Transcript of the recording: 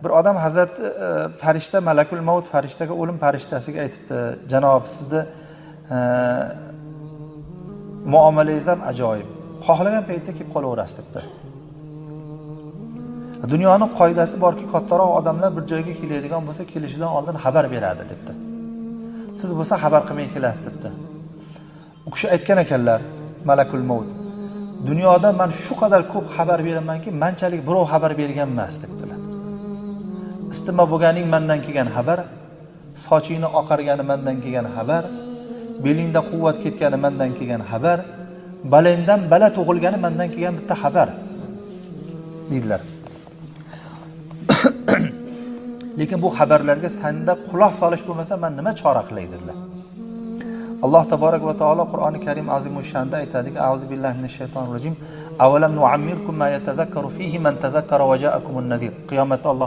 Bir odam Hazrat farishta Malakul Maut farishtaga o'lim farishtasiga aytibdi, janob sizni muomalangizdan ajoyib. Xohlagan paytda kelib qolaverasiz debdi. Dunyoning qoidasi borki, kattaroq odamlar bir joyga keladigan bo'lsa, kelishidan oldin xabar beradi debdi. Siz bo'lsa xabar qilmay kelasiz debdi. U kishi aytgan ekanlar, Malakul Maut, dunyoda men shu qadar ko'p xabar beramanki, manchalik birov xabar bergan emas debdilar. Istima bo'lganing mendan kelgan xabar, sochingni oqargani mendan kelgan xabar, belingda quvvat ketgani mendan kelgan xabar, balangdan bala tug'ilgani mendan kelgan bitta xabar dedilar. Lekin bu xabarlarga senda quloq solish bo'lmasa, men nima chora qilay dedilar. Alloh taborak va taolo Qur'oni Karim azimush shanda aytadiki, A'udhu billahi minash shaytonir rojim. Avalam nu'ammirkum ma yatazakkaru fihi man tazakkara wa ja'akumun nadhir. Qiyomatda Alloh